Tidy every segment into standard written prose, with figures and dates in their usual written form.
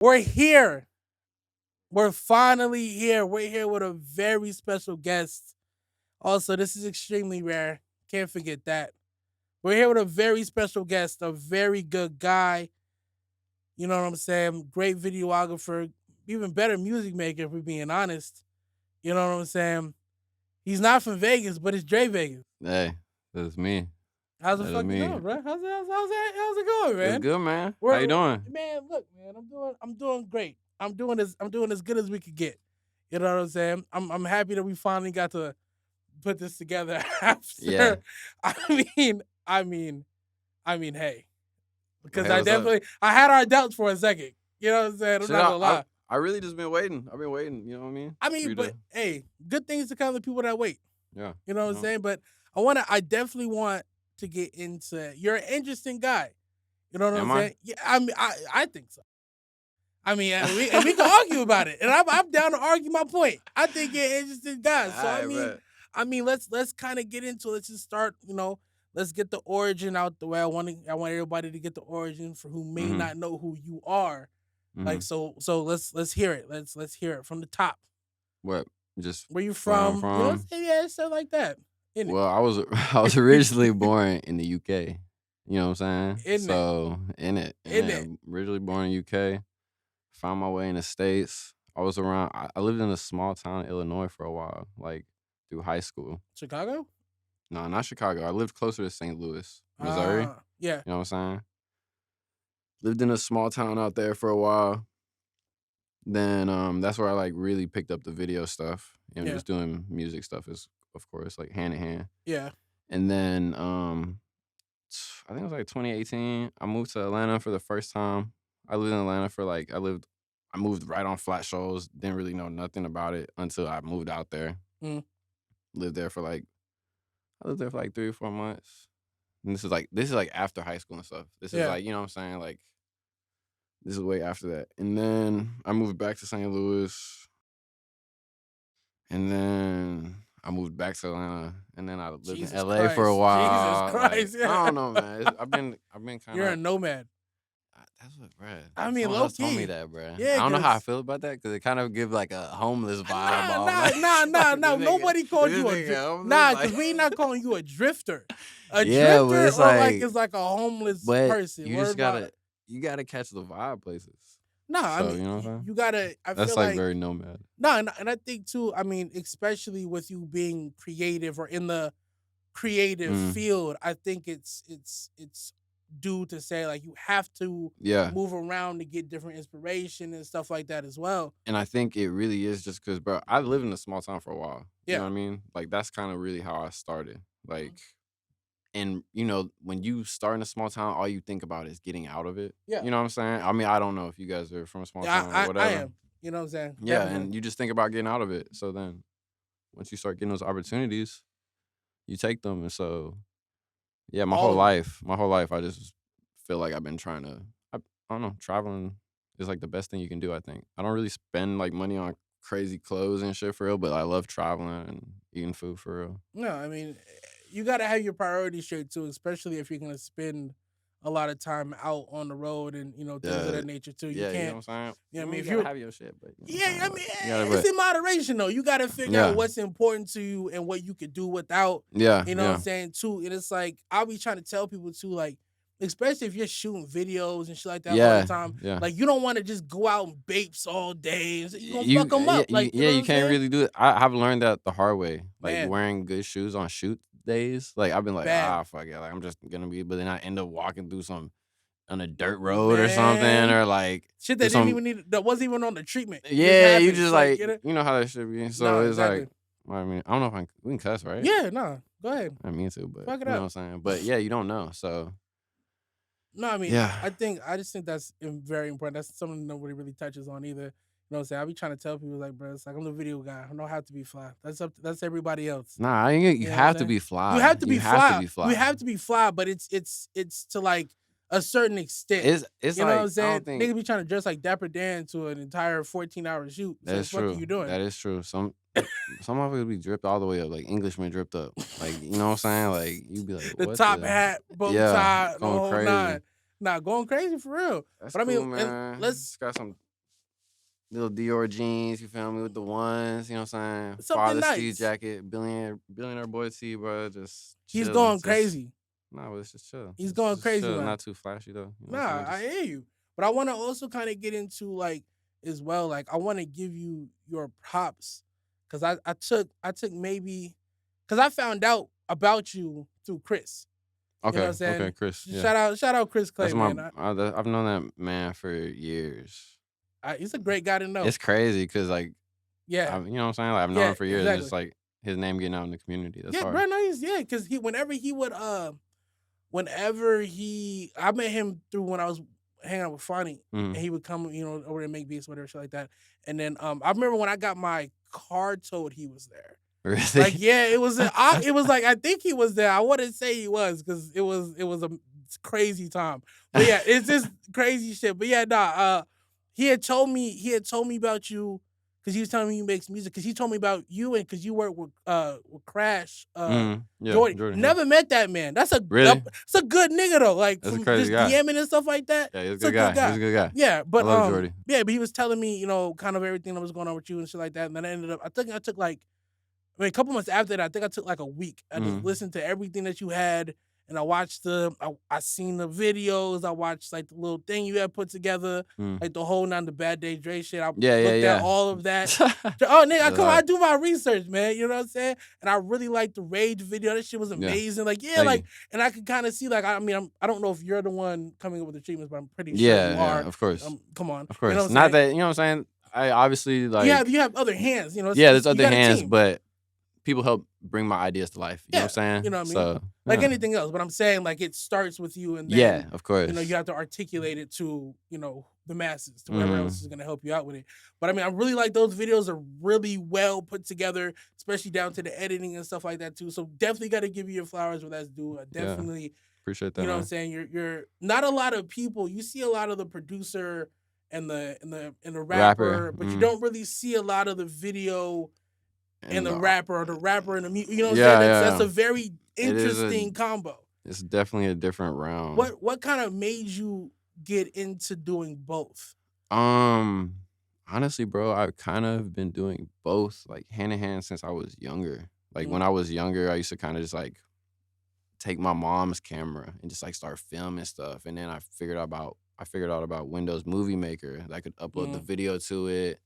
We're here. We're finally here. We're here with a very special guest. Also, this is extremely rare. Can't forget that. We're here with a very special guest, a very good guy. You know what I'm saying? Great videographer, even better music maker, if we're being honest. You know what I'm saying? He's not from Vegas, but it's DreVegas. Hey, that's me. How's the That is fuck you me. doing, bro? How's it going, It's man? good, man. How We're, you doing? man, look, man, I'm doing great. I'm doing as good as we could get. You know what I'm saying? I'm happy that we finally got to put this together Yeah. after. I mean, I mean, hey, because Hey, what's up? I had our doubts for a second. You know what I'm saying? I'm Shit, not gonna lie. I really just been waiting. I've been waiting. You know what I mean? For you But to, hey, good things to come to people that wait. yeah. You know what I'm saying? But I definitely want to get into. You're an interesting guy. You know what I'm Am I? saying? Yeah, I think so. And we can argue about it, and I'm down to argue my point. I think you're an interesting guy. So Alright, bet. let's kind of get into. Let's just start. Let's get the origin out the way. I want everybody to get the origin for who may Mhm. not know who you are. Like Mhm. so let's hear it. Let's hear it from the top. What? Just Where you where I'm from? You know, from. yeah, stuff like that. In it, Well, I was I was originally born in the UK. You know what I'm saying? in it, So in in it. it. I'm originally born in UK. Found my way in the States. I was around. I lived in a small town in Illinois for a while, like through high school. Chicago. No, not Chicago. I lived closer to St. Louis, Missouri. You Yeah, know what I'm saying? Lived in a small town out there for a while. Then that's where I like really picked up the video stuff and yeah, just doing music stuff is of course like hand in hand. yeah. And then I think it was like 2018. I moved to Atlanta for the first time. I lived in Atlanta for like I moved right on flat shows. Didn't really know nothing about it until I moved out there. Mm, Lived there for like I lived there for like 3 or 4 months. And this is like after high school and stuff. This is yeah. like, you know what I'm saying? Like this is way after that. And then I moved back to St. Louis. And then I moved back to Atlanta. And then I lived in Jesus LA for a Christ. Jesus while. Like, Christ. I Yeah. don't know, man. I've been kind You're a of nomad. that's what, bruh. I mean, Someone low else told me key. that, bruh. I Yeah, don't know how I cause feel about that because it kind of give like a homeless vibe nah, off. nah, Like, nah, nah, like nah. this nigga, Nobody called this you a nigga homeless. nah, cause Like, we not calling you a drifter. A yeah, but drifter it's or like like, is like a homeless but person. you just Word about it. gotta catch the vibe places. No, I So mean you know what I'm saying? you gotta. I That's feel like like very nomad. no, and I think too. I mean, especially with you being creative or in the creative Mm, field, I think it's due to say like you have to yeah, move around to get different inspiration and stuff like that as well. and I think it really is just because, bro, I lived in a small town for a while. You know Yeah. what I mean? Like that's kind of really how I started. Mhm. Like, and when you start in a small town, all you think about is getting out of it. Yeah. You know what I'm saying? I mean, I don't know if you guys are from a small Yeah, town or I whatever. am. You know what I'm saying? Yeah, Definitely. and you just think about getting out of it. So then once you start getting those opportunities, you take them. And so yeah, All of them. my whole life, I just feel like I've been trying to. I don't know, traveling is like the best thing you can do. I think I don't really spend like money on crazy clothes and shit for real, but I love traveling and eating food for real. No, I mean, you got to have your priorities straight too, especially if you're going to spend a lot of time out on the road and, things of Yeah, that nature too. You yeah, you know can't, what I'm saying. you know what I mean? You If gotta you're, have your shit, but you know what I'm yeah, I saying. mean, Like, you gotta, it's but in moderation though. You got to figure out yeah, what's important to you and what you could do without, yeah, you know what I'm yeah, saying, too. And it's like, I'll be trying to tell people too, like, especially if you're shooting videos and shit like that all the yeah, time, yeah. like, you don't want to just go out and babes all day. You're going to fuck them Yeah, up. Like, you know what you I'm can't saying? really do it. I've learned that the hard way. Like Man, wearing good shoes on shoot days. Like I've been like, bad. fuck it. Like I'm just gonna be, but then I end up walking through some on a dirt road or something, Man. or like Shit through that didn't some. even that wasn't even on the treatment. It just Yeah, you happened. just It's like, like you know how that should be. So no, it's like, exactly. I mean, I don't know if we can cuss, right? Yeah, no. Go ahead. I mean to, but Fuck it you know up. what I'm saying. But yeah, you don't know. So No, I mean, yeah, I just think that's very important. That's something nobody really touches on either. You know what I'm saying? I be trying to tell people like, bro, it's like I'm the video guy. I don't have to be fly. That's everybody else. nah, you You know what I'm have to saying? be You fly. have to You be have to fly. be You fly. have to be fly, but it's to like a certain extent. It's You know what I'm like I saying? don't think. Niggas be trying to dress like Dapper Dan to an entire 14-hour shoot. That So the is fuck are true. you doing? That is true. Some of it be dripped all the way up, like Englishmen dripped up. Like you know what I'm saying? Like you be like, The what top the? hat, bow Yeah, tie, the going whole crazy. nine. Nah, going crazy for real. That's But I cool, mean, man. let's It's got some. little Dior jeans, you feel me, with the ones, you know what I'm saying? Something Father Steve nice. jacket, billionaire boy T, bro, just He's chilling. going Just crazy. nah, but it's just chill. He's It's going just crazy, chill, man. not too flashy though. You know what I'm Nah, saying? I Just hear you. But I want to also kind of get into like as well. Like I want to give you your props because I took maybe because I found out about you through Chris. You know what I'm okay, saying? Chris, yeah. Shout out Chris Clay, That's my man. I've known that man for years. He's a great guy to know. It's crazy because like Yeah, you know what I'm saying? Like I've known yeah, him for years and exactly. it's like his name getting out in the community. That's Yeah, hard. bro, no, because whenever he I met him through when I was hanging out with Fonny Mm. and he would come, over and make beats, whatever shit like that. And then I remember when I got my car towed, he was there. Like, Really? yeah, it was like I think he was there. I wouldn't say he was because it was a crazy time. But yeah, it's just crazy shit. But yeah, nah, he had told me about you because he was telling me you makes music because he told me about you and because you work with Crash Yeah, Jordy. Jordan, yeah. Never met that man. That's Really? a good nigga though. Like That's a from crazy just guy. DMing and stuff like that. Yeah, he's a It's a good good guy. He's guy. a good guy. Yeah, I love Jordy. but he was telling me, kind of everything that was going on with you and shit like that. And then I ended up, I think I took like, a couple months after that, I think I took like a week. I just listened to everything that you had, and I watched I seen the videos. I watched like the little thing you had put together, like the whole on the Bad Day Dre shit. I Yeah, looked at yeah. all of that. Oh, nigga, That's come on, I hard. do my research, man. You know what I'm saying? And I really liked the Rage video. That shit was Yeah. amazing. Like, yeah, Thank like, you. and I could kind of see, like, I don't know if you're the one coming up with the treatments, but I'm pretty sure Yeah, you yeah, are. of course. Come on, Of you know course. what I'm Not saying? that, you know what I'm saying? I obviously like You have other hands, yeah, there's you other got a hands, team. but people help bring my ideas to life. You know what I'm saying? You know what I mean? So Like yeah. anything else, but I'm saying like it starts with you, and Yeah, then of course. you have to articulate it to the masses, to whoever else is gonna help you out with it. But I mean, I really like those videos are really well put together, especially down to the editing and stuff like that too. So definitely got to give you your flowers where that's due. Definitely, Appreciate that. you know what Man. I'm saying. You're not a lot of people. You see a lot of the producer and the rapper, but you don't really see a lot of the video and the rapper, or the rapper and the music. You know what I'm saying? That's a very interesting combo. It's definitely a different realm. What kind of made you get into doing both? Honestly, bro, I've kind of been doing both like hand in hand since I was younger. Like when I was younger, I used to kind of just like take my mom's camera and just like start filming stuff. And then I figured out about Windows Movie Maker that I could upload the video to it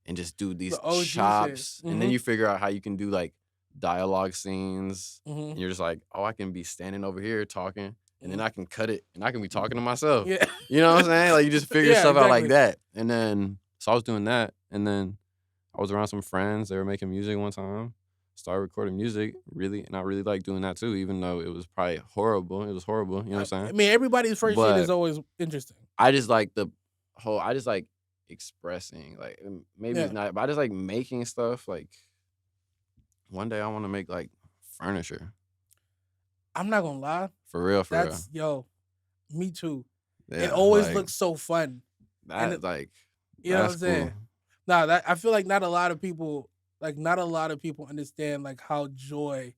and just do these OG chops. shit. And then you figure out how you can do like dialogue scenes. Mhm. And you're just like, oh, I can be standing over here talking. And then I can cut it and I can be talking to myself. Yeah. You know what I'm saying? Like you just figure Yeah, stuff out like exactly. that. And then so I was doing that. And then I was around some friends. They were making music one time. Started recording music, really, and I really like doing that too, even though it was probably horrible. It was horrible, you know what I'm I saying? mean, everybody's first shit is But always interesting. I just like I just like expressing, like maybe Yeah. it's not, but I just like making stuff. Like one day I want to make like furniture. I'm not gonna lie. For real. Me too. Yeah, It always like, looks so fun. that, And like, you know what that's I'm saying? cool. Nah, I feel like not a lot of people understand like how joy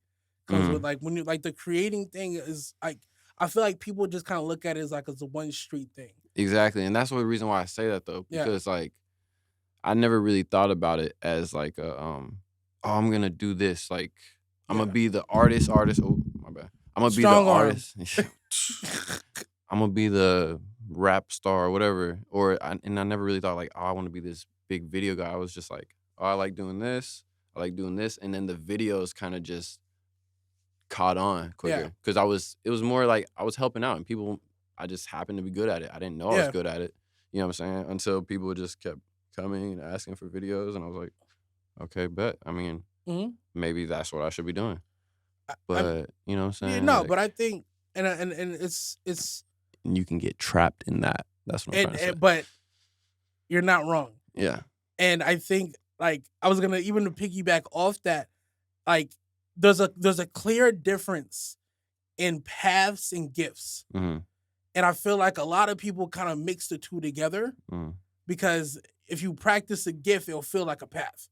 comes with like when you like the creating thing is like I feel like people just kind of look at it as like it's a one street thing. Exactly, and that's the reason why I say that though, Yeah. because like I never really thought about it as like a oh, I'm gonna do this, like I'm gonna be the artist. Oh my bad. I'm gonna be the Strong arm. artist. I'm gonna be the rap star or whatever. And I never really thought like, oh, I want to be this big video guy. I was just like, oh, I like doing this. And then the videos kind of just caught on quicker because it was more like I was helping out and people. I just happened to be good at it. I didn't know I was good at it. You know what I'm saying? Until people just kept coming and asking for videos, and I was like, okay, bet. I mean, maybe that's what I should be doing. But you know what I'm saying? Yeah, no, like, but I think and it's you can get trapped in that. That's what I'm trying to say. but you're not wrong. Yeah. And I think like I was gonna even to piggyback off that, like there's a clear difference in paths and gifts. And I feel like a lot of people kind of mix the two together because if you practice a gift, it'll feel like a path.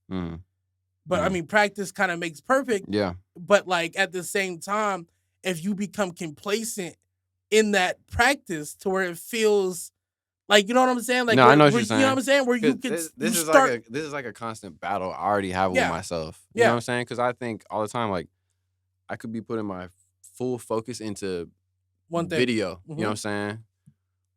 But I mean, practice kind of makes perfect. Yeah. But like at the same time, if you become complacent in that practice to where it feels Like, you know what I'm saying? Like No, I know what where you're you know what saying. I'm saying? Where you 'Cause can you this is start like a constant battle I already have with yeah, myself. You know what yeah, I'm saying? Because I think all the time, like, I could be putting my full focus into one thing. video, you know what Mhm. I'm saying?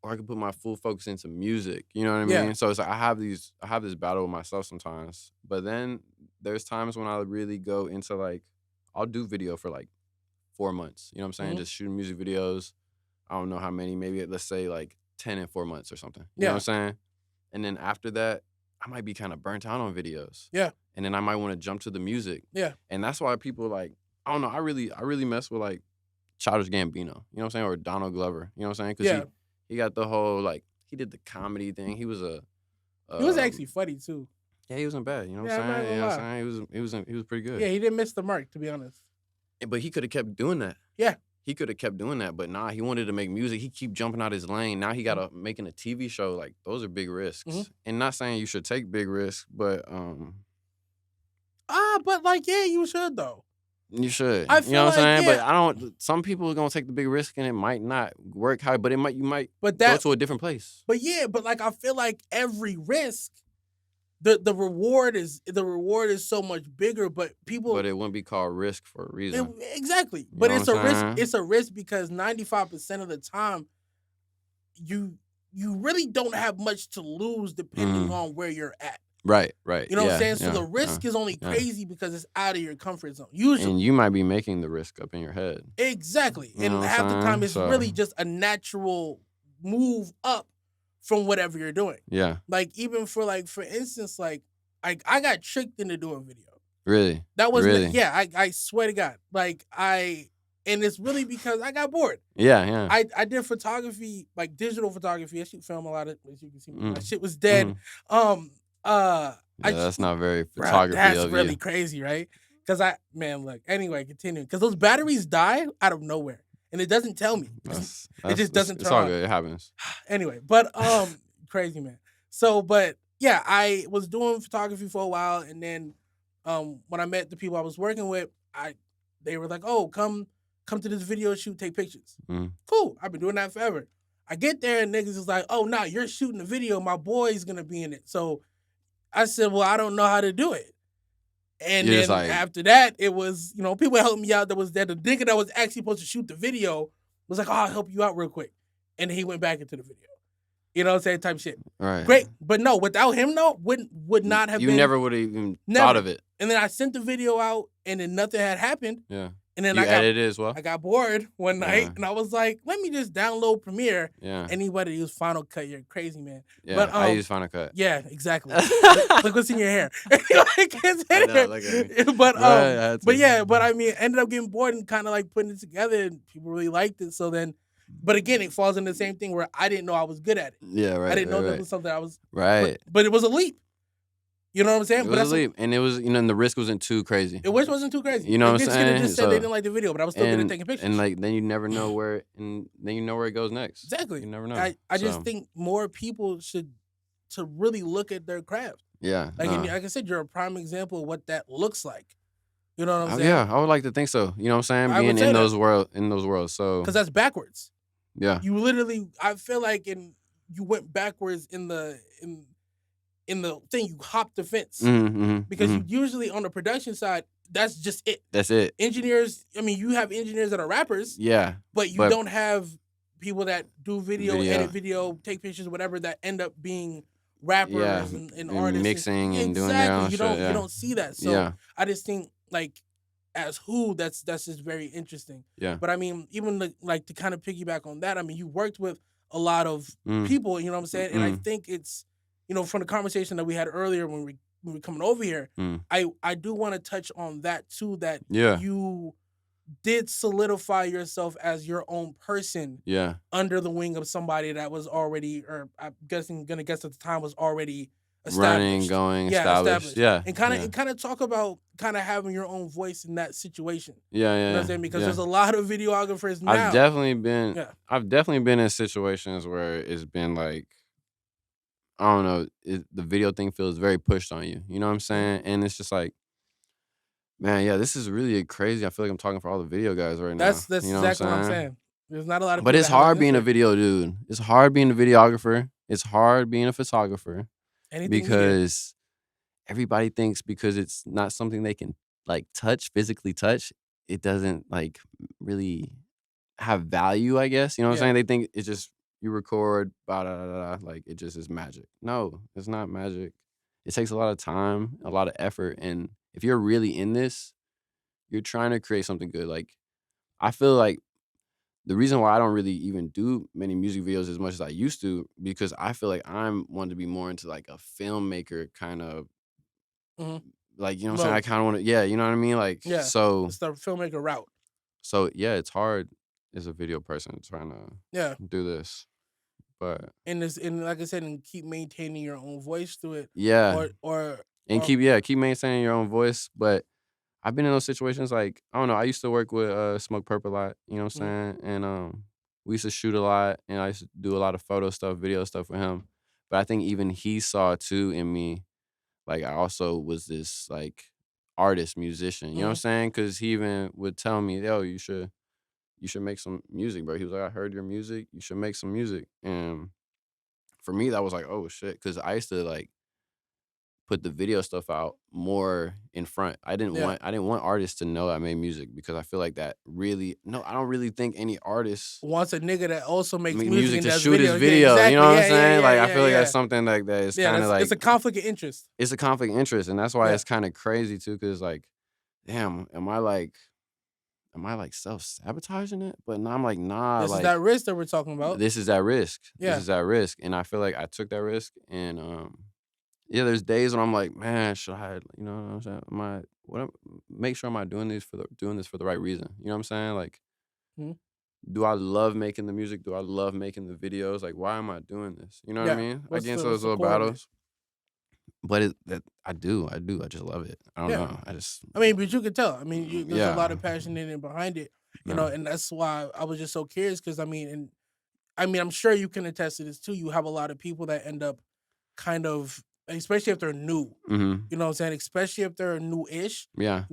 Or I could put my full focus into music, you know what I Yeah. mean? So it's like I have this battle with myself sometimes. But then there's times when I really go into like I'll do video for like 4 months, you know what I'm saying? Mhm. Just shooting music videos. I don't know how many, maybe let's say like 10 in 4 months or something. You know what I'm Yeah. saying? And then after that, I might be kind of burnt out on videos. Yeah. And then I might want to jump to the music. Yeah. And that's why people like, I don't know, I really mess with like Childish Gambino, you know what I'm saying? Or Donald Glover, you know what I'm saying? Because Yeah. he got the whole like he did the comedy thing. He was a He was actually funny too. yeah, he wasn't bad, you know what Yeah, I'm I'm not saying? You gonna know what lie. I'm saying? He was pretty good. Yeah, he didn't miss the mark, to be honest. But he could have kept doing that. Yeah. He could have kept doing that, but nah, he wanted to make music. He keep jumping out his lane. Now he got Mhm. to making a TV show. Like those are big Mhm. risks. And not saying you should take big risks, but But like, yeah, you should though. you should. I You know feel what I'm like, saying? But yeah, I don't. Some people are gonna take the big risk and it might not work how. But you might but go that, to a different place. but yeah, but like, I feel like every risk, the reward is so much bigger. But people, But it wouldn't be called risk for a reason. exactly. You But know it's what a I'm risk. saying? It's a risk because 95% of the time, you you really don't have much to lose depending Mm, on where you're at. right. Right. You know what I'm Yeah. saying? So Yeah. the Yeah. risk is only Yeah. crazy because it's out of your comfort zone. Usually. And you might be making the risk up in your head. Exactly. You know And what half the I'm time saying? it's So really just a natural move up from whatever you're doing. yeah. Like even for instance, like I got tricked into doing video. Really. That wasn't Really. yeah, I swear to God. And it's really because I got bored. Yeah. Yeah. I did photography, like digital photography. I shoot film a lot of as you can see. My Mm. shit was dead. Mhm. Um I Yeah, that's not very bro, photography that's of really you. crazy, right? Because look, anyway, continue. Because those batteries die out of nowhere, and it doesn't tell me. It just doesn't It's turn all on. good. It happens. Anyway, but crazy man. So, but yeah, I was doing photography for a while, and then when I met the people I was working with, they were like, "Oh, come to this video shoot, take pictures." Mm. Cool. I've been doing that forever. I get there and niggas is like, "Oh, nah, you're shooting a video. My boy's gonna be in it." So I said, "Well, I don't know how to do it." And You're just then like, after that, it was, people helped me out. That was that the nigga that was actually supposed to shoot the video was like, "Oh, I'll help you out real quick." And then he went back into the video. You know what I'm saying? Type shit. right. Great. But no, without him though, would not have You been never would have even never. thought of it. And then I sent the video out and then nothing had happened. Yeah. And then You edited it as well? I got bored one night Yeah. and I was like, let me just download Premiere. Yeah. Anybody use Final Cut, you're crazy, man. Yeah. But I use Final Cut. yeah, exactly. Look what's in your hair. Like, it's I in know, there. look at me. But Right, I had but to. yeah, but I mean, ended up getting bored and kind of like putting it together, and people really liked it. So then, but again, it falls in the same thing where I didn't know I was good at it. Yeah, right. I didn't know right, that was something I was. right. But it was a leap. You know what I'm saying? It But was a leap. And it was, and the risk wasn't too crazy. it wasn't too crazy. You know what I'm This kid had saying? just said they didn't like the video, but I was still good at taking pictures. And like then you never know where it goes next. Exactly. You never know. I just think more people should to really look at their craft. Yeah. Like nah. like I said, you're a prime example of what that looks like. You know what I'm saying? Yeah, I would like to think so. You know what I'm I saying? would Being say in that. those worlds. So Because that's backwards. yeah. You literally, I feel like you went backwards in the thing. You hopped the fence because you usually on the production side, that's just it. That's it. Engineers, I mean, you have engineers that are rappers, Yeah. but you don't have people that do video, Video. edit video, take pictures, whatever, that end up being rappers Yeah. and artists, mixing and doing their own you shit. don't Yeah. you don't see that. So Yeah. I just think like as who that's just very interesting. Yeah. But I mean, even like to kind of piggyback on that, I mean, you worked with a lot of Mm. people, you know what I'm saying? And I think it's, from the conversation that we had earlier when we were coming over here, I do want to touch on that too, that Yeah. you did solidify yourself as your own person Yeah. under the wing of somebody that was already, or I'm gonna guess at the time was already established. Running, going, established. Yeah. And kind of talk about kind of having your own voice in that situation. Yeah. You know what I'm saying? Because there's a lot of videographers now. I've definitely been Yeah. I've definitely been in situations where it's been like, I don't know, the video thing feels very pushed on you. You know what I'm saying? And it's just like, man, yeah, this is really crazy. I feel like I'm talking for all the video guys right now. That's you know exactly what I'm saying? saying. There's not a lot of But people it's that have that hard being a instinct. video dude. It's hard being a videographer. It's hard being a photographer Anything media. because everybody thinks because it's not something they can like touch, physically touch, it doesn't like really have value, I guess. You know what I'm Yeah. saying? They think it's just you record, blah, da, da, da, da, like it just is magic. No, it's not magic. It takes a lot of time, a lot of effort. And if you're really in this, you're trying to create something good. Like, I feel like the reason why I don't really even do many music videos as much as I used to, because I feel like I'm wanting to be more into like a filmmaker kind of Hmm. like, you know what I'm saying? I Mode. kind of want to, yeah, you know what I mean? Like, Yeah. It's the filmmaker route. so yeah, it's hard as a video person trying to Yeah. do this, but And like I said, and keep maintaining your own voice through it, yeah, or or and or keep maintaining your own voice. But I've been in those situations like I don't know. I used to work with Smoke Purp a lot. You know what mhm, I'm saying? And we used to shoot a lot, and I used to do a lot of photo stuff, video stuff with him. But I think even he saw too in me, like I also was this like artist musician. You know what I'm mhm, saying? Because he even would tell me, "Yo, you should make some music, bro." He was like, "I heard your music. You should make some music." And for me, that was like, "Oh shit," because I used to like put the video stuff out more in front. yeah. I didn't want artists to know I made music because I feel like that really no, I don't really think any artist Wants a nigga that also makes make music music and to does shoot his video. Yeah, video. You know exactly. what I'm Yeah, yeah, saying? yeah, Like I yeah, feel like that's yeah. something like that is Yeah, kind of it's like a conflict of interest. it's a conflict of interest, and that's why Yeah. it's kind of crazy too. Because like, damn, am I like self sabotaging it? But no, I'm like, nah, This is like that risk that we're talking about. this is that risk. This Yeah. is that risk, and I feel like I took that risk, and yeah, there's days when I'm like, man, should I, you know what I'm saying? Make sure am I doing this for the right reason? You know what I'm saying? Like, Mhm. do I love making the music? Do I love making the videos? Like, why am I doing this? You know what I Yeah. mean? I get into those What's the little core of it? battles, but I do, I just love it. I don't Yeah. know. I just, I mean, but you could tell. I mean, there's a lot yeah, of passion in it behind it, no, and that's why I was just so curious because I mean, I'm sure you can attest to this too. You have a lot of people that end up kind of, especially if they're new. mm-hmm, You know what I'm saying? Especially if they're new-ish. yeah,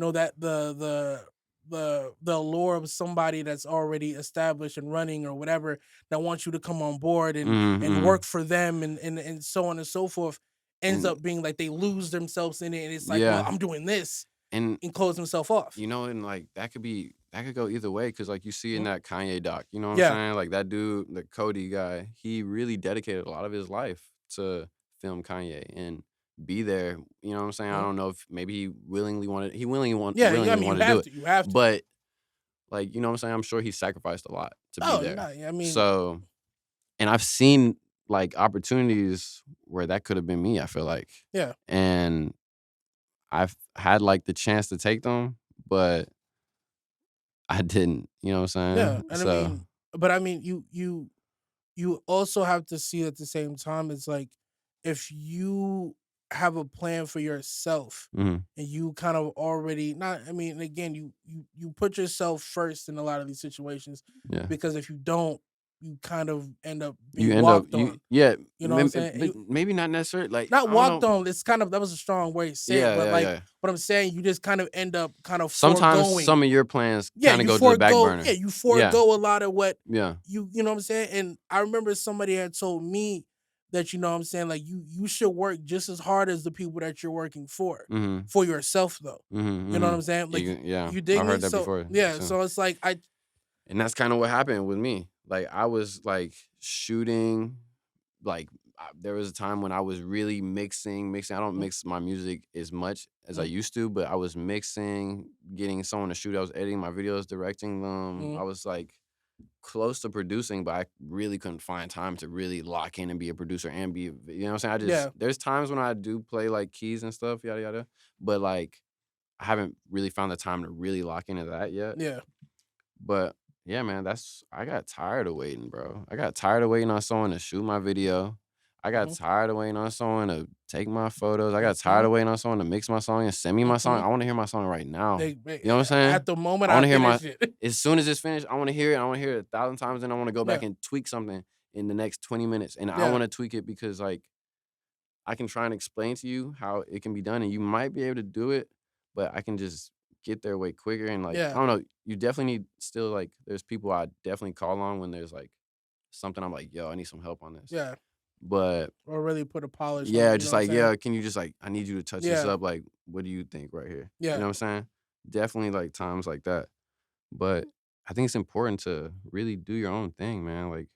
That the allure of somebody that's already established and running or whatever that wants you to come on board mm-hmm, and mm-hmm. work for them and so on and so forth ends And up being like they lose themselves in it and it's like, well, yeah, I'm doing this and and close himself off. you know, and like that could go either way because like you see in Mhm. that Kanye doc, you know what I'm Yeah. saying? Like that dude, the Cody guy, he really dedicated a lot of his life to film Kanye and be there. You know what I'm saying? I Mhm. don't know if maybe Yeah, yeah, I willingly mean, you wanted to do have it, to. You have to. but like you know what I'm saying? I'm sure he sacrificed a lot to be Oh, no, there. I mean, So, and I've seen like opportunities where that could have been me. I feel like, yeah. and I've had like the chance to take them, but I didn't, you know what I'm Yeah, saying? and I So mean, but I mean, you also have to see at the same time, it's like if you have a plan for yourself mhm, and you kind of already not I mean, again, you put yourself first in a lot of these situations yeah. because if you don't, you kind of end up You being end up walked on. yeah, You know what I'm saying? but maybe not necessarily, like, Not I don't walked know. on, it's kind of that was a strong way to say it, Yeah, but yeah, like yeah. what I'm saying, you just kind of end up kind of Sometimes foregoing. some of your plans Yeah, kinda you go to the back forego yeah, burner. you Yeah, forego a lot of what yeah, you know what I'm saying? And I remember somebody had told me that, you know what I'm saying, like you should work just as hard as the people that you're working mhm, for yourself though. mhm, You know what mhm. I'm saying? Like Yeah, you dig I've me? heard that So before yeah, too. so it's like I And that's kinda what happened with me. Like, I was, like, shooting, like, there was a time when I was really mixing. I don't mm, mix my music as much as I mm, used to, but I was mixing, getting someone to shoot. I was editing my videos, directing them. mm, I was, like, close to producing, but I really couldn't find time to really lock in and be a producer and be, you know what I'm saying? yeah, There's times when I do play like keys and stuff, yada yada, but like I haven't really found the time to really lock into that yet. yeah. But yeah, man, I got tired of waiting, bro. I got tired of waiting on someone to shoot my video. I got Hmm. tired of waiting on someone to take my photos. I got tired Hmm. of waiting on someone to mix my song and send me my song. Hmm. I want to hear my song right now. They You know what I'm saying? at the moment I I want to hear my finish it. as soon as it's finished, I want to hear it. I want to hear it 1,000 times, and I want to go back Yeah, and tweak something in the next 20 minutes. And I yeah. want to tweak it because like I can try and explain to you how it can be done, and you might be able to do it, but I can just get there way quicker and, like, I Yeah, don't know, you definitely need still, like there's people I definitely call on when there's, like, something I'm like, "Yo, I need some help on this." yeah, But or really put a polish on yeah, it. You know just what I'm like, saying? "Yeah, can you just, like I need you to touch this Yeah, up, like, what do you think right here?" You know yeah. what I'm saying? Definitely, like, times like that. But I think it's important to really do your own thing, man, like,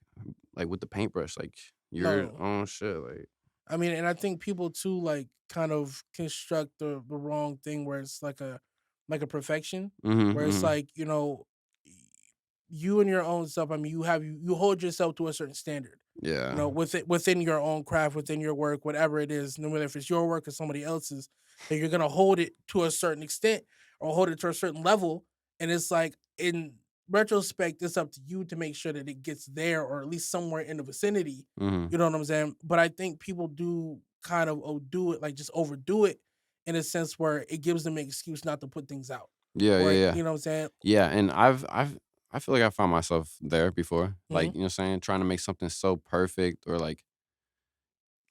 with the paintbrush, like, your No, own shit, like I mean, and I think people too like kind of construct the wrong thing where it's like a perfection, mhm, where it's mhm. like y- you and your own self. I mean, you hold yourself to a certain standard. Yeah. Within your own craft, within your work, whatever it is, no matter if it's your work or somebody else's, that you're gonna hold it to a certain extent or hold it to a certain level. And it's like in retrospect, it's up to you to make sure that it gets there or at least somewhere in the vicinity. Mhm. You know what I'm saying? But I think people do kind of do it, like just overdo it in a sense where it gives them an excuse not to put things out. Yeah, Or yeah, yeah. you know what I'm saying? Yeah, and I feel like I found myself there before, like, Hmm. you know what I'm saying, trying to make something so perfect or, like,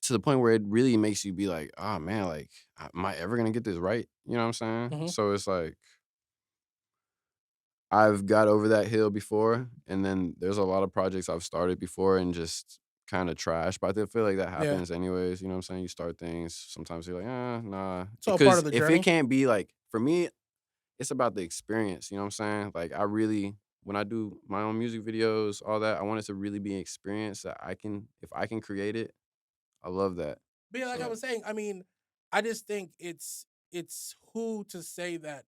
to the point where it really makes you be like, "Oh, man, like, am I ever gonna get this right?" You know what I'm saying? Hmm. So it's like I've got over that hill before, and then there's a lot of projects I've started before and just kinda trash, but I feel like that Yeah. happens anyways, you know what I'm saying? You start things, sometimes you're like, nah." It's all part Because of the if it journey. can't be like for me, it's about the experience, you know what I'm saying? Like, I really when I do my own music videos, all that, I want it to really be an experience that I can if I can create it, I love that. But yeah, like I So was saying, I mean, I just think it's who to say that,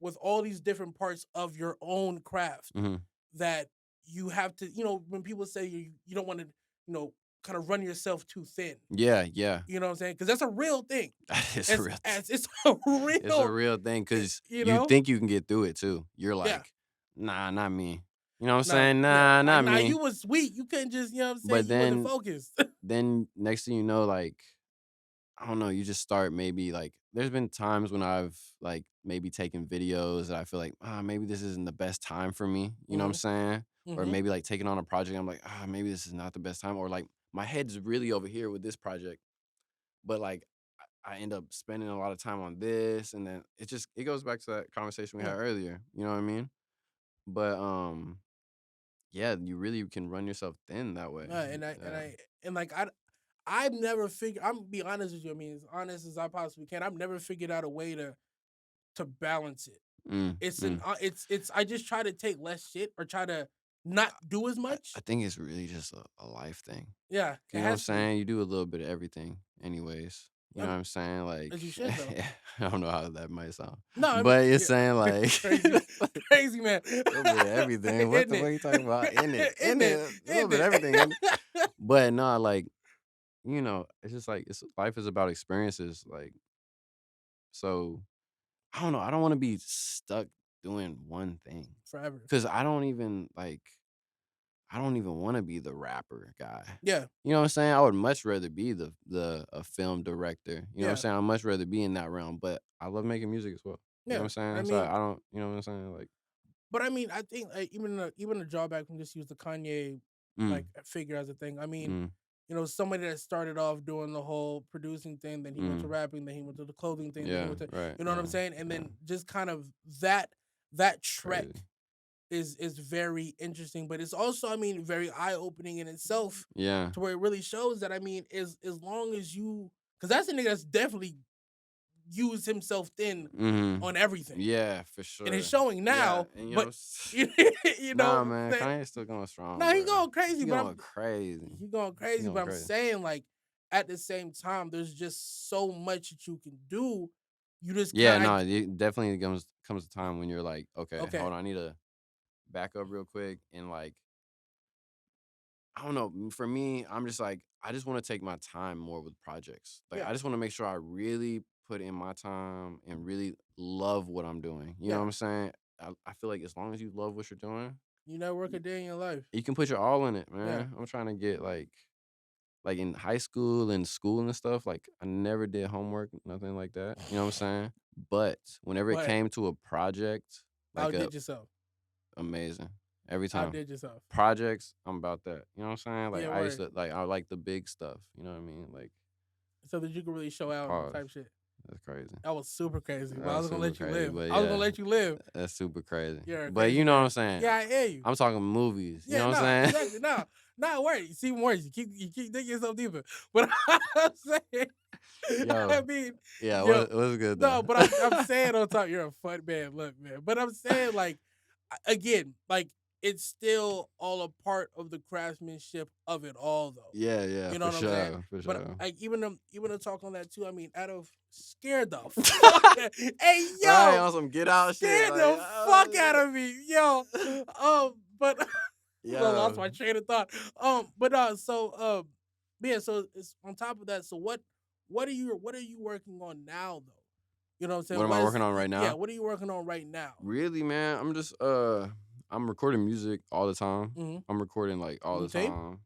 with all these different parts of your own craft mhm. that you have to, when people say you don't want to, kind of run yourself too thin. Yeah, yeah. You know what I'm saying? Because that's a real thing. That is a As real thing. as it's a It's a real, real thing because you you know. think you can get through it too. You're Yeah. like, "Nah, not me." You know what I'm No. saying? Yeah. "Nah, Like, not nah, me." you was weak. You couldn't just, you know what I'm saying? But You wasn't focused. then next thing you know, like, I don't know, you just start maybe, like there's been times when I've, like, maybe taken videos that I feel like, maybe this isn't the best time for me." You know what I'm Hmm. saying? Or Hmm. maybe, like, taking on a project, I'm like, maybe this is not the best time." Or, like, my head's really over here with this project, but, like, I end up spending a lot of time on this, and then it goes back to that conversation we Yeah. had earlier, you know what I mean? But, yeah, you really can run yourself thin that way. Yeah. And like I've never figured. I'm gonna be honest with you. I mean, as honest as I possibly can. I've never figured out a way to balance it. Mm, mm. It's. I just try to take less shit or try to not do as I much. think it's really just a life thing. Yeah, it You know what I'm has to be. saying? You do a little bit of everything anyways. You know what Um, I'm saying? Like, as you should though. I don't know how that might sound, No, I mean, but you're yeah, saying like crazy, crazy man, a little bit of everything. What isn't the fuck it? are you talking about? In it, Isn't in it, it? a little Isn't bit of everything. In it. it? But no, like it's just like it's life is about experiences. Like, so I don't know. I don't want to be stuck doing one thing Forever. because I don't even want to be the rapper guy. Yeah, You know what I'm saying? I would much rather be the a film director. You know what I'm yeah, saying? I'd much rather be in that realm, but I love making music as well. You know what yeah. I'm I saying? So mean, I don't, you know what I'm saying? Like, but I mean, I think even the drawback from just use the Kanye like mm, figure as a thing. I mean, mm, somebody that started off doing the whole producing thing, then he went to mm. rapping, then he went to the clothing thing, then he Yeah, went to, right. you know what I'm Yeah, saying? And yeah. then just kind of that trek Crazy. is very interesting, but it's also, I mean, very eye opening in itself, Yeah. to where it really shows that, I mean, is as long as you, because that's the nigga that's definitely used himself thin Mhm. on everything, Yeah, for and it's sure. showing Yeah, now. and But nah, man, that Kanye's still going strong, no, he bro. going crazy, He but going crazy. he going He crazy. going But I'm crazy. saying, like, at the same time, there's just so much that you can do. You just Yeah, kind no, of it definitely comes a time when you're like, okay, okay, hold on, I need to back up real quick and like I don't know. For me, I'm just like, I just want to take my time more with projects. Like, yeah, I just want to make sure I really put in my time and really love what I'm doing. You know what yeah. I'm saying? I feel like as long as you love what you're doing, You never work a y- day in your life. you can put your all in it, Yeah, man. I'm trying to get like in high school and school and stuff. Like, I never did homework, nothing like that. You know what I'm saying? But whenever it but came to a project, like a outdid yourself. amazing every time. Outdid yourself. Projects, I'm about that. You know what I'm saying? Like Yeah, I used word. to like I like the big stuff. You know what I mean? Like So that you can really show out pause. type shit. That's crazy. That was super crazy, but That I was was gonna super let you crazy. live. But I was gonna yeah, let you live. that's super crazy. You're a But crazy you know what man. I'm saying? Yeah, I hear you. I'm talking movies. You Yeah, know what no, I'm saying? exactly. No, not worry. It's even worse. You keep digging yourself deeper. But I'm saying, I Yo, mean, yeah, yo, what's good though? no, but I'm saying on top, you're a fun man. Look, man. But I'm saying like again, like it's still all a part of the craftsmanship of it all, though. Yeah, yeah, You know for what I'm saying? sure, for But sure. like even to talk on that too. I mean, out of scared the fuck, hey Right yo, on some get out shit, scared like the fuck out of me, yo. But I lost yo, my train of thought. But yeah. So it's on top of that. So what are you working on now, though? You know what I'm saying? what am I working on right Yeah, now? what are you working on right now? Really, man, I'm just I'm recording music all the time. Mm-hmm. I'm recording like all New the tape? time.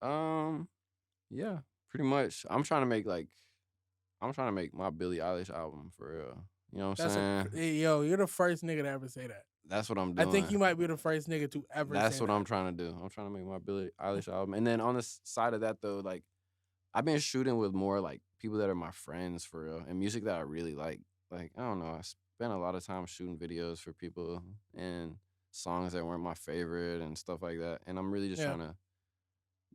Um, yeah, pretty much. I'm trying to make my Billie Eilish album for real. You know what I'm saying? Hey, yo, you're the first nigga to ever say that. That's what I'm I think doing. you might be the first nigga to ever That's say what that. I'm trying to do. I'm trying to make my Billie Eilish album. And then on the side of that though, like I've been shooting with more like people that are my friends for real and music that I really like. Like, I don't know, I spent a lot of time shooting videos for people and songs that weren't my favorite and stuff like that. And I'm really just Yeah, trying to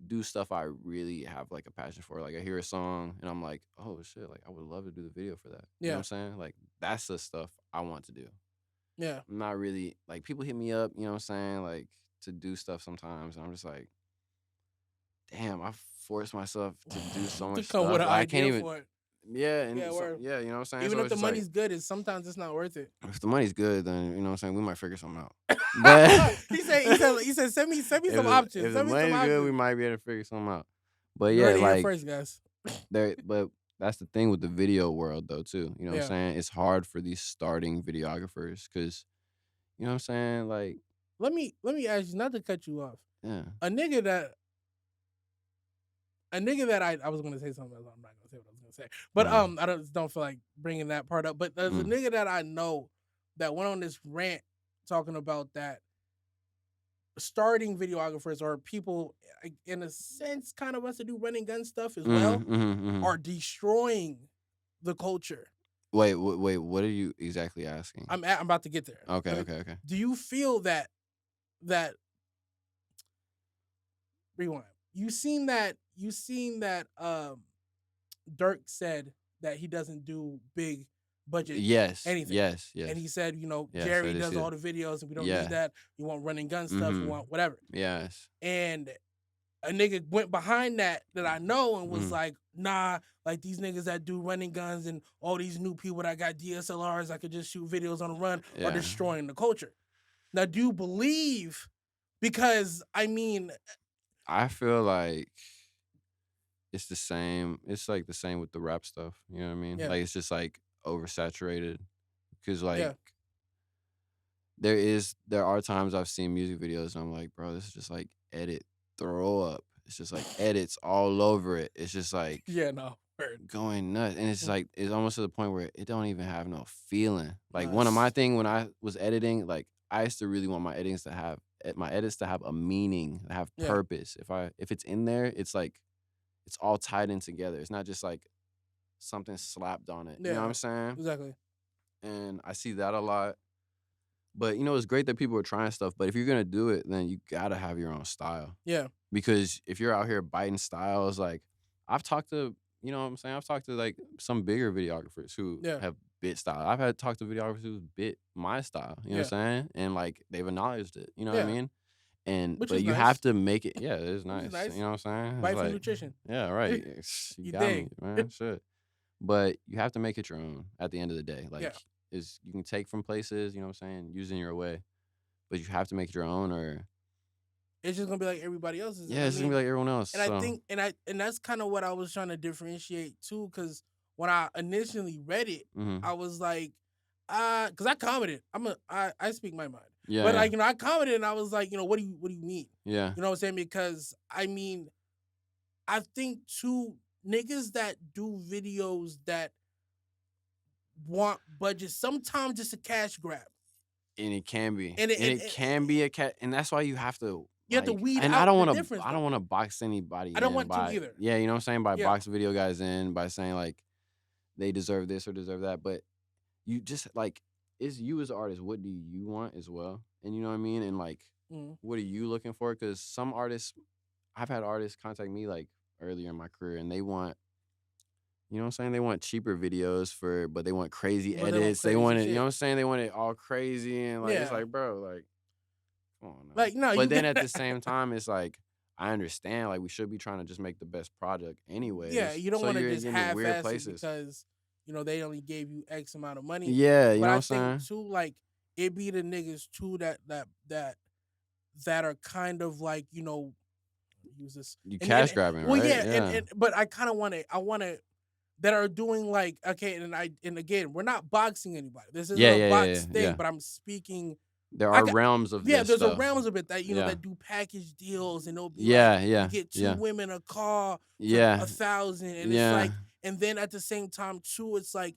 do stuff I really have like a passion for. Like I hear a song and I'm like, oh shit, like I would love to do the video for that. You know what yeah, I'm saying? Like that's the stuff I want to do. yeah. I'm not really like people hit me up, you know what I'm saying, like to do stuff sometimes. And I'm just like, damn, I force myself to do so To much come with stuff. an Like I can't idea even for it. yeah, Yeah, and so where yeah, you know what I'm saying? even So if it's the just like money's good, sometimes it's not worth it. if the money's good, then you know what I'm saying, we might figure something out. But he said, send me some options. if the Send me some money's good, we options. might be able to figure something out. But You yeah, heard it here like first, guys. but that's the thing with the video world though too. You know what I'm Yeah. saying? It's hard for these starting videographers because you know what I'm saying? Like, Let me ask you, not to cut you off. yeah. A nigga that I was gonna say something else. I'm not gonna say what I was gonna say. But Mm, I don't feel like bringing that part up. But there's a mm. nigga that I know that went on this rant talking about that starting videographers or people in a sense kind of wants to do running gun stuff as well Mm-hmm, mm-hmm, mm-hmm. are destroying the culture. Wait, what are you exactly asking? I'm about to get there. Okay, okay, okay. Do you feel that rewind? You seen that Dirk said that he doesn't do big budget Yes, anything. yes, And yes. he said, Yes, I Jerry did does see all that. the videos and we don't Yeah. need that. You want running gun stuff, you Mm-hmm. want whatever. Yes. And a nigga went behind that I know and was Mm. like, nah, like these niggas that do running guns and all these new people that got DSLRs that could just shoot videos on the run are Yeah. destroying the culture. Now, do you believe? Because I mean, I feel like it's the same. It's like the same with the rap stuff. You know what I mean? yeah, Like it's just like oversaturated. Cause like yeah, there are times I've seen music videos and I'm like, bro, this is just like edit, throw up. It's just like edits all over it. It's just like yeah, no, word. going nuts. And it's like it's almost to the point where it don't even have no feeling. Like Nah, one of my thing when I was editing, like I used to really want my edits to have a meaning, have yeah, purpose. If it's in there, it's like it's all tied in together. It's not just like something slapped on it. You know what yeah, I'm saying? exactly. And I see that a lot. But you know, it's great that people are trying stuff. But if you're gonna do it, then you gotta have your own style. Yeah, Because if you're out here biting styles, like I've talked to, you know what I'm saying? I've talked to like some bigger videographers who yeah, have bit style. I've had talked to videographers who bit my style, you know yeah, what I'm saying? And like they've acknowledged it, you know what I yeah, mean? And which but is you have nice. to make it, yeah, it is Which is nice. You nice. know what I'm saying? It's Bite for like, nutrition. yeah, right. You You got me, dig? man. Shit. But you have to make it your own at the end of the day. Yeah, Like is you can take from places, you know what I'm saying, using your way, but you have to make it your own or it's just gonna be like everybody else's. And yeah, I it's gonna be mean, like everyone else. and I So think, and that's kind of what I was trying to differentiate too, because when I initially read it, mhm. I was like, because I commented, I speak my mind, Yeah, but yeah. like I commented and I was like, what do you mean? Yeah. You know what I'm saying? Because I mean, I think too niggas that do videos that want budget sometimes it's a cash grab, And it can be. and And it can be a cat and that's why you have to you have to like weed and out the difference I don't though. wanna box anybody I don't in want to by either. yeah, you know what I'm saying? By Yeah, box video guys in by saying like they deserve this or deserve that, but you just like it's you as an artist. What do you want as well? And you know what I mean? And like, Mm. what are you looking for? Because some artists, I've had artists contact me like earlier in my career, and they want, you know what I'm saying? They want cheaper videos but they want crazy But they want edits. They crazy want it, you know shit. what I'm saying? They want it all crazy and like it's Yeah. like, bro, like, come on now. Like, no, you But then get at the same time, it's like I understand, like we should be trying to just make the best project yeah, anyways. you don't So want to you're just getting weird half-ass it places. because they only gave you X amount of money. Yeah, you But know what I I'm think saying? too, like it be the niggas too that are kind of like use this You and cash grabbing, well right? yeah Yeah. and but I kind of want to that are doing like okay and again we're not boxing anybody. This Yeah, isn't a yeah, yeah, yeah, box thing, yeah. but I'm speaking. There I are got realms of yeah. this There's a stuff. realms of it that Yeah. that do package deals and they'll be like Yeah, you yeah, get two yeah. women a car for Yeah. 1,000 and it's Yeah. like and then at the same time too it's like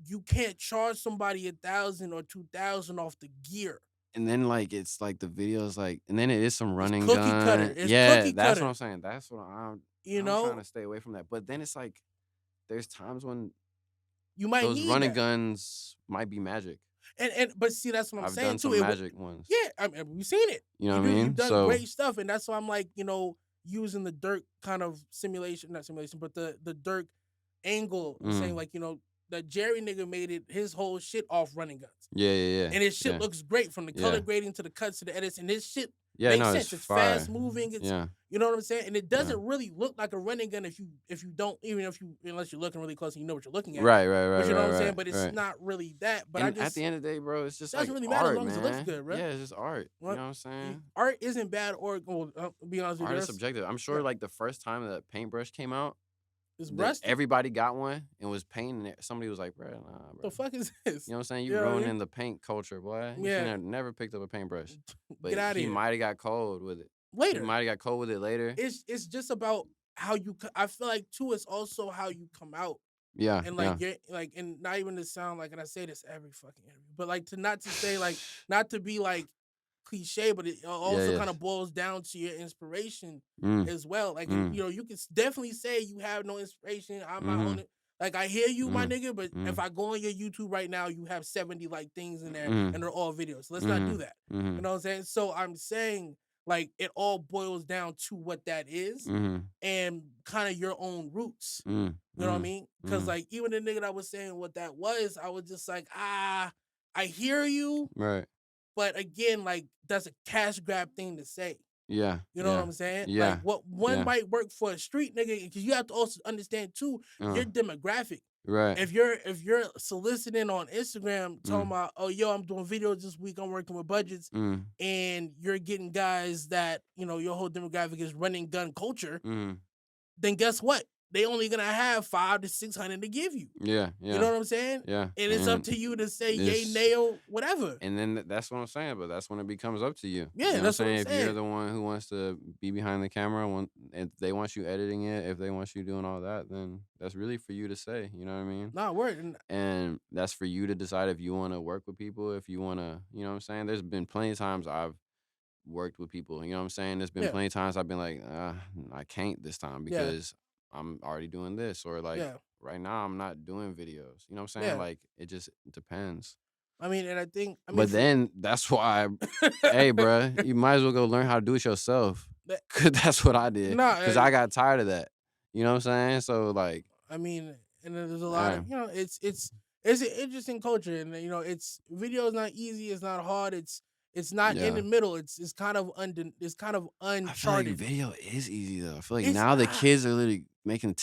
you can't charge somebody 1,000 or 2,000 off the gear. And then like it's like the videos like and then it is some It's running cookie cutter. gun. It's Yeah, cookie that's what cutter. I'm saying. That's what You I'm trying know, to stay away from that. But then it's like there's times when you might those need running that. guns might be magic. And but see, that's what I'm I've saying done too. some magic ones. Yeah, I mean, we've seen it. You know what I You've mean? done So great stuff, and that's why I'm like, using the Dirk kind of simulation, not simulation, but the Dirk angle and saying mm, like, that Jerry nigga made it his whole shit off running guns. yeah, yeah, yeah. And his shit Yeah. looks great from the color Yeah. grading to the cuts to the edits, and his shit Yeah, makes no, it's sense. It's fast fire. moving. It's Yeah. you know what I'm saying, and it Yeah. doesn't really look like a running gun if you don't even if you unless you're looking really close and you know what you're looking at. Right, right, right, But you know right, what I'm saying. right, But it's right. not really that. But I And at just the end of the day, bro, it's just like doesn't really matter as art, long as it looks man. good, bro. Yeah, it's just art. You know what I'm saying? Art isn't bad or well, be honest with Art you, is subjective. I'm sure, yeah. like the first time that paintbrush came out, It's rusty. everybody got one and was painting it. Somebody was like, "Bro, nah, bro." The fuck is this? You know what I'm saying? You You know what I ruining mean? the paint culture, boy. You should Yeah. have never picked up a paintbrush. But Get out of he here. might have got cold with it. He Later. might have got cold with it later. It's just about how you. I feel like too. It's also how you come out. Yeah, And yeah. like you're like, and not even to sound like, and I say this every fucking interview, but like not to say like, not to be like cliche, but it also yes. kind of boils down to your inspiration Mm, as well. Like, mm, you can definitely say you have no inspiration. I'm my mhm, own. Like I hear you, my mm, nigga, but if mm, I go on your YouTube right now, you have 70 like things in there, mm, and they're all videos. So let's not do mhm, that. You mhm, know what I'm saying? So I'm saying like it all boils down to what that is mhm, and kind of your own roots. mm, You know what I mhm, mean? Because mhm. like even the nigga that was saying what that was, I was just like, I hear you, Right. but again, like that's a cash grab thing to say. Yeah, You know what yeah, I'm saying? Like yeah, what one yeah. might work for a street nigga, because you have to also understand too Uh, your demographic. right. If you're soliciting on Instagram talking Mm, about, oh yo, I'm doing videos this week, I'm working with budgets, mm, and you're getting guys that your whole demographic is running gun culture, mm. then guess what? They only gonna have 500 to 600 to give you. Yeah, You yeah, know what I'm saying? yeah. And it's up to you to say yay, it's nay, or whatever. and then that's what I'm saying, but that's when it becomes up to you. You Yeah, know what I'm that's what I'm saying? If you're saying. the one who wants to be behind the camera, if they want you editing it, if they want you doing all that, then that's really for you to say. You know what I mean? Nah, word. And And that's for you to decide if you want to work with people, if you want to, you know what I'm saying? There's been plenty of times I've worked with people, you know what I'm saying? There's been yeah, plenty of times I've been like, I can't this time yeah, because I'm already doing this, or like yeah, right now I'm not doing videos. You know what I'm saying? yeah. Like it just depends. I mean, and I mean, But then that's why, hey, bruh, you might as well go learn how to do it yourself. that, Cause that's what I did. nah, Cause I got tired of that. You know what I'm saying? So like, I mean, and then there's a lot uh, of it's an interesting culture, and it's video is not easy, it's not hard, it's not in yeah. the middle, it's kind of it's kind of I feel like uncharted. video is easy though. I feel like It's now the not. kids are literally making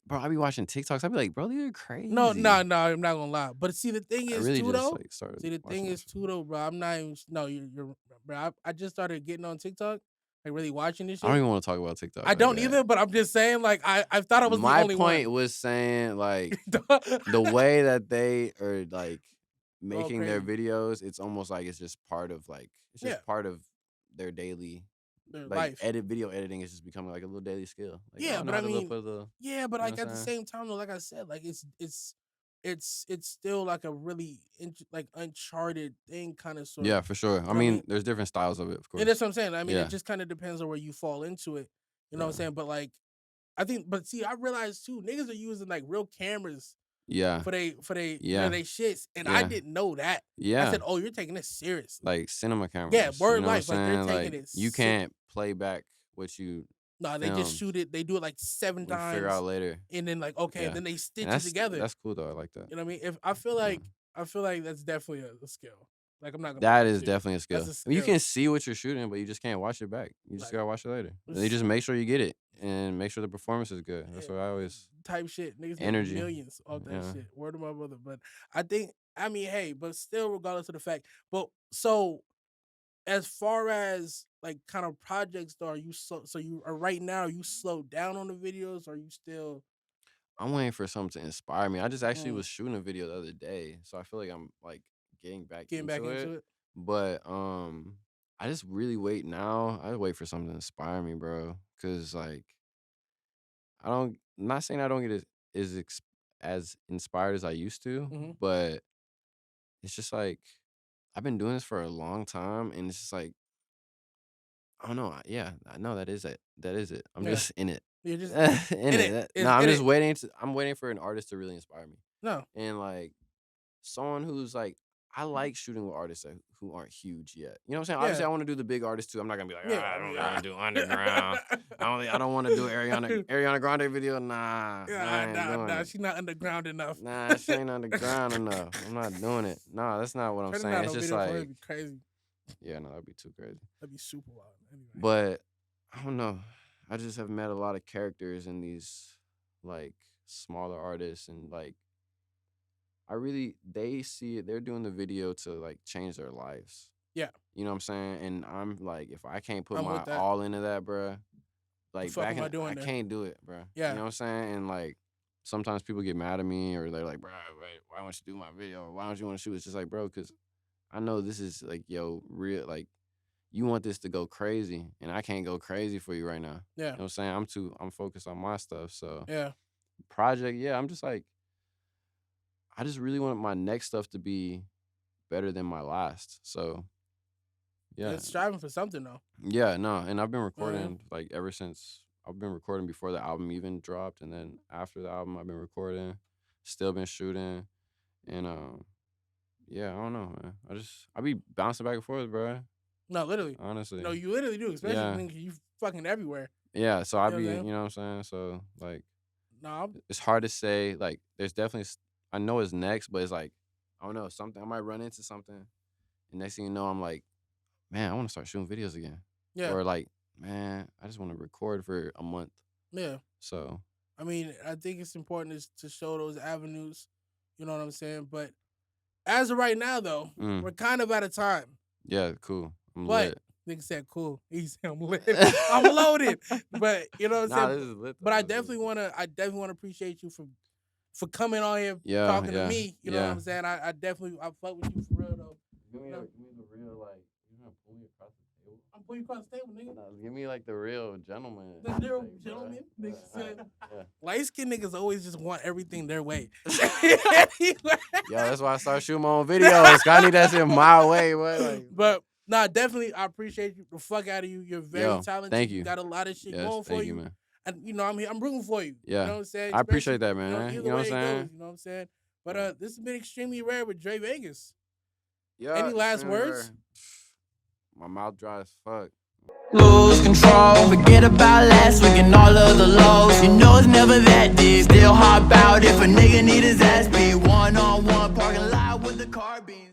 bro. I be watching TikToks. I be like, bro, these are No, no, crazy. no, I'm not gonna lie. But see, the thing I is really too just though. like started See, the thing watching that is shit. too though, bro. I'm not even. No, you're bro. I just started getting on TikTok, like really watching this I don't shit. even want to talk about TikTok I like don't that. either, but I'm just saying, like, I thought I was the My only point one. was saying like the way that they are like All making their crazy. videos, it's almost like it's just part of like it's Yeah, just part of their daily their like life. video editing is just becoming like a little daily skill. Like, oh, Yeah, I know but how I to look mean, for the, yeah, but you know like what at the I'm saying? same time, though, like I said, like it's still like a really like uncharted thing, kind of sort of. Yeah, for sure. I You know what I mean, mean? there's different styles of it, of And that's course. what I'm saying. I mean, it Yeah. just kind of depends on where you fall into it. You know what I'm Yeah. saying? But like, I think, but see, I realized too, niggas are using like real cameras Yeah. for they Yeah. shits, and I Yeah. didn't know that. I Yeah. said, "Oh, you're taking this seriously." Like cinema Yeah, cameras. You word know what I'm life, like they're saying? taking Like it you serious. can't play back what you No, they just filmed. shoot it. They do it like 7 We figure out times, later. and then like okay, Yeah. then they And stitch it together. that's cool though. I like that. You know what I mean? If Yeah. I feel like that's definitely a skill. Like I'm not gonna That lie is to you. definitely a That's skill. a You skill. can see what you're shooting, but you just can't watch it back. You just Like gotta watch it later. And you it's just make sure you get it and make sure the performance is good. That's yeah, what I always type shit. Niggas make energy. millions off that Yeah. shit. Word of my mother. But I mean, hey, but still, regardless of the fact. But so as far as like kind of projects though, are you so you are right now, are you slowed down on the videos? Or are you still I'm waiting for something to inspire me. I just actually mm, was shooting a video the other day, so I feel like I'm like getting back getting back into it. into it? But I just really wait now. I wait for something to inspire me, bro. Cause like I'm not saying I don't get as inspired as I used to, Mm-hmm. but it's just like I've been doing this for a long time, and it's just like I don't know. Yeah, I know that is it. That is it. I'm Yeah. just in it. You're just In in it. it. No, Is I'm in just it. waiting to. I'm waiting for an artist to really inspire me, No. and like someone who's like. I like shooting with artists who aren't huge yet. You know what I'm saying? Obviously, Yeah. I want to do the big artists too. I'm not gonna be like, Yeah. I I don't mean, want to do underground. I don't want to do Ariana Grande video. Nah, I ain't doing nah, it. she's not underground enough. Nah, she ain't underground enough. I'm not doing it. Nah, that's not what I'm Turning saying. out It's no just video for her would like, be crazy. yeah, no, that'd be too crazy. That'd be super wild. Anyway. But I don't know. I just have met a lot of characters in these like smaller artists, and like they see it. They're doing the video to like change their lives. Yeah. You know what I'm saying? And I'm like, if I can't put I'm my with that. all into that, bruh, The like fuck am I doing I there? can't do it, bruh. Yeah. You know what I'm saying? And like sometimes people get mad at me, or they're like, bruh, why don't you do my video? Or why don't you want to shoot? It's just like, bro, because I know this is like, yo, real, like, you want this to go crazy, and I can't go crazy for you right now. Yeah. You know what I'm saying? I'm focused on my stuff. So Yeah. project, yeah, I'm just like, I just really want my next stuff to be better than my last. So yeah. It's striving for something though. Yeah, no, and I've been Yeah. recording like ever since. I've been recording before the album even dropped, and then after the album, I've been recording, still been shooting, and yeah, I don't know, man. I be bouncing back and forth, bro. No, literally. Honestly, No, you literally do, especially yeah, when you fucking everywhere. yeah. So I You know be, what I'm you saying? know what I'm saying. So like, No, it's hard to say. Like, there's definitely, I know it's next, but it's like, I don't know, something. I might run into something, and next thing you know, I'm like, man, I want to start shooting videos again. yeah, Or like, man, I just want to record for a month. yeah. So I mean, I think it's important to show those avenues. You know what I'm saying? But as of right now, though, we're kind of out of time. yeah, cool. I'm But lit. nigga said cool. He said I'm lit. I'm loaded. But you know what I'm Nah, saying? this is lit. But I definitely wanna appreciate you for coming on here Yeah, talking yeah, to me. You know what yeah. I'm saying? I definitely I fuck with you for real though. Give me the real, like, you gonna pull me across the table? I'm putting you across the table, nigga. Nah, give me like the real gentleman. The real like, gentleman. bruh. Nigga said Yeah. light skinned niggas always just want everything their way. Yo, that's why I started shooting my own videos. I need that shit my way, boy. Like, But nah, definitely I appreciate you the fuck out of you. You're very yo, talented. thank You you. got a lot of shit Yes, going for thank you. you, man. And you know, I'm here. I'm rooting for you. Yeah. You know what I'm saying? I appreciate Especially, that, man. Either You know what way I'm it saying? goes, you know what I'm saying? But this has been extremely rare with DreVegas. Yeah. Any last extremely words? rare. My mouth dry as fuck. Lose control, forget about last week and all of the lows. You know it's never that deep. Still hop out if a nigga need his ass beat. One-on-one parking lot with the car beams.